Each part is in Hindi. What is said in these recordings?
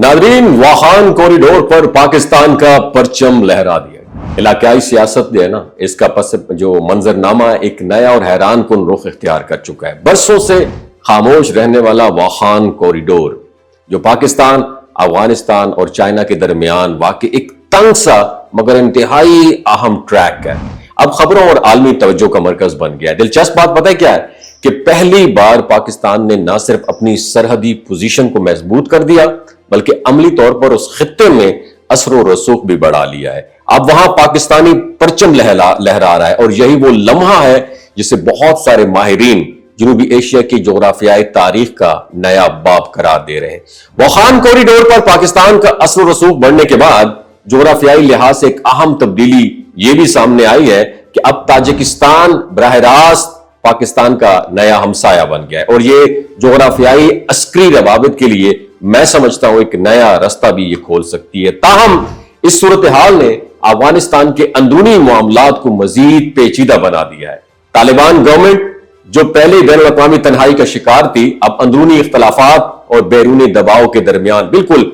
नादरीन, वाहान कॉरिडोर पर पाकिस्तान का परचम लहरा दिया। इलाकाई सियासत जो है ना, इसका पस जो मंजरनामा एक नया और हैरान कुन रुख इख्तियार कर चुका है। बरसों से खामोश रहने वाला वाहान कॉरिडोर जो पाकिस्तान, अफगानिस्तान और चाइना के दरमियान वाकई एक तंग सा मगर इंतहाई अहम ट्रैक है, अब खबरों और आलमी तवज्जो का मरकज बन गया है। दिलचस्प बात पता है क्या है कि पहली बार पाकिस्तान ने न सिर्फ अपनी सरहदी पोजीशन को मजबूत कर दिया बल्कि अमली तौर पर उस खित्ते में असर रसूख भी बढ़ा लिया है। अब वहां पाकिस्तानी परचम लहरा रहा है और यही वो लम्हा है जिसे बहुत सारे माहिरीन जनूबी एशिया की जोग्राफियाई तारीख का नया बाब करार दे रहे हैं। वाहान कॉरिडोर पर पाकिस्तान का असर रसूख बढ़ने के बाद जोग्राफियाई लिहाज से एक अहम तब्दीली यह भी सामने आई है कि अब ताजिकिस्तान बराह रास्त पाकिस्तान का नया हमसाया बन गया है और ये जोग्राफियाई अस्करी रवाबित के लिए मैं समझता हूं एक नया रास्ता भी ये खोल सकती है। ताहम इस सूरत हाल ने अफगानिस्तान के अंदरूनी मामलात को मजीद पेचीदा बना दिया है। तालिबान गवर्नमेंट जो पहले बैनुल-अक़वामी तन्हाई का शिकार थी, अब अंदरूनी इख्तलाफात और बैरूनी दबाव के दरमियान बिल्कुल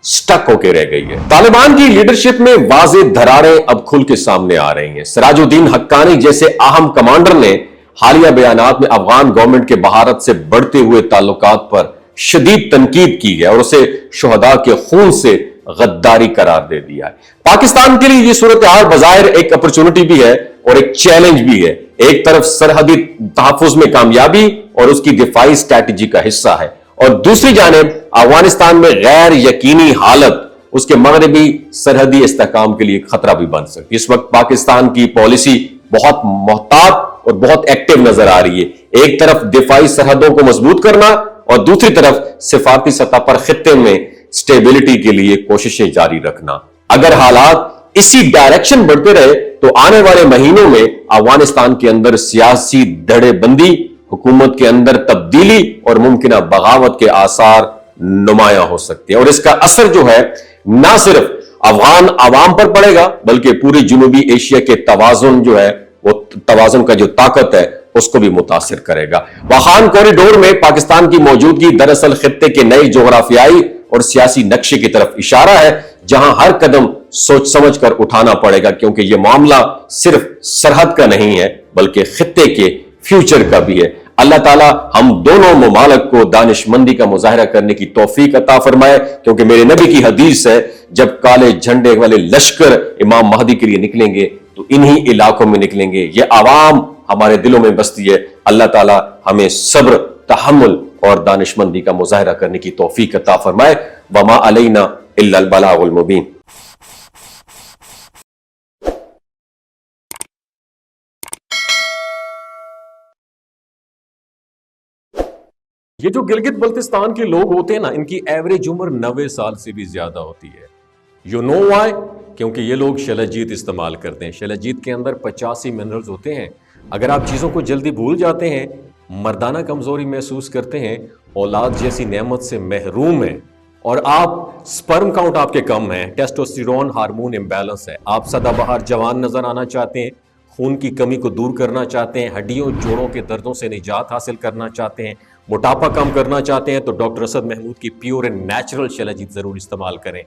स्टक होकर रह गई है। तालिबान की लीडरशिप में वाज़ेह दरारें अब खुल के सामने आ रही हैं। सिराजुद्दीन हक्कानी जैसे अहम कमांडर ने हालिया बयानात में अफगान गवर्नमेंट के भारत से बढ़ते हुए ताल्लुकात पर शदीद तनकीद की है और उसे शुहदा के खून से गद्दारी करार दे दिया है। पाकिस्तान के लिए यह सूरत हाल बज़ाहिर एक अपॉर्चुनिटी भी है और एक चैलेंज भी है। एक तरफ सरहदी तहफ़्फ़ुज़ में कामयाबी और उसकी दिफाई स्ट्रैटेजी का हिस्सा है और दूसरी जानिब अफगानिस्तान में गैर यकीनी हालत उसके मगरबी सरहदी इस्तेहकाम के लिए खतरा भी बन सकती है। इस वक्त पाकिस्तान की पॉलिसी बहुत मोहतात और बहुत एक्टिव नजर आ रही है। एक तरफ दिफाई सरहदों को मजबूत करना और दूसरी तरफ सिफारती सतह पर खित्ते में स्टेबिलिटी के लिए कोशिशें जारी रखना। अगर हालात इसी डायरेक्शन बढ़ते रहे तो आने वाले महीनों में अफगानिस्तान के अंदर सियासी धड़ेबंदी, हुकूमत के अंदर तब्दीली और मुमकिन बगावत के आसार नुमाया हो सकते हैं और इसका असर जो है ना सिर्फ अफगान आवाम पर पड़ेगा बल्कि पूरी जनूबी एशिया के तवाजुन जो है, वो तवाजुन का जो ताकत है उसको भी मुतासिर करेगा। वाहान कॉरिडोर में पाकिस्तान की मौजूदगी दरअसल खित्ते के नए जोग्राफियाई और सियासी नक्शे की तरफ इशारा है जहां हर कदम सोच समझ कर उठाना पड़ेगा क्योंकि यह मामला सिर्फ सरहद का नहीं है बल्कि खित्ते के फ्यूचर का भी है। अल्लाह ताला हम दोनों ममालिक को दानिशमंदी का मुजाहरा करने की तौफीक अता फरमाए क्योंकि मेरे नबी की हदीस है, जब काले झंडे वाले लश्कर इमाम महदी के लिए निकलेंगे तो इन्हीं इलाकों में निकलेंगे। ये आवाम हमारे दिलों में बसती है। अल्लाह ताला हमें सब्र, तहम्मुल और दानिशमंदी का मुजाहरा करने की तौफीक अता फरमाए। वमा अलैना इल्लल बलागुल मुबीन। ये जो गिलगित बल्तिस्तान के लोग होते हैं ना, इनकी एवरेज उम्र 90 साल से भी ज्यादा होती है। You know why? क्योंकि ये लोग शलजीत इस्तेमाल करते हैं। शलजीत के अंदर 85 मिनरल्स होते हैं। अगर आप चीज़ों को जल्दी भूल जाते हैं, मर्दाना कमजोरी महसूस करते हैं, औलाद जैसी नेमत से महरूम हैं और आप स्पर्म काउंट आपके कम है, टेस्टोस्टेरोन हार्मोन इम्बैलेंस है, आप सदाबहार जवान नजर आना चाहते हैं, खून की कमी को दूर करना चाहते हैं, हड्डियों जोड़ों के दर्दों से निजात हासिल करना चाहते हैं, मोटापा कम करना चाहते हैं तो डॉक्टर असद महमूद की प्योर एंड नेचुरल शलजीत जरूर इस्तेमाल करें।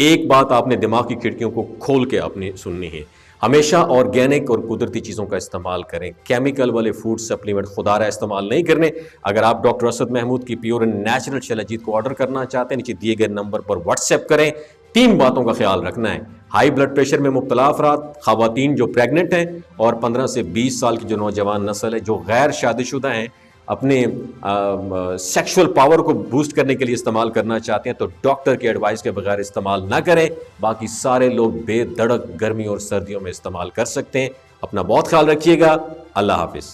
एक बात आपने दिमाग की खिड़कियों को खोल के अपनी सुननी है, हमेशा ऑर्गेनिक और कुदरती चीज़ों का इस्तेमाल करें। केमिकल वाले फूड सप्लीमेंट खुदारा इस्तेमाल नहीं करने। अगर आप डॉक्टर असद महमूद की प्योर एंड नेचुरल शलजीत को ऑर्डर करना चाहते हैं, नीचे दिए गए नंबर पर व्हाट्सएप करें। 3 बातों का ख्याल रखना है, हाई ब्लड प्रेशर में मुब्तला अफराद, खवातीन जो प्रेग्नेंट हैं और 15 से 20 साल की जो नौजवान नस्ल है जो गैर शादीशुदा हैं, अपने सेक्सुअल पावर को बूस्ट करने के लिए इस्तेमाल करना चाहते हैं तो डॉक्टर के एडवाइस के बगैर इस्तेमाल ना करें। बाकी सारे लोग बेधड़क गर्मी और सर्दियों में इस्तेमाल कर सकते हैं। अपना बहुत ख्याल रखिएगा। अल्लाह हाफिज।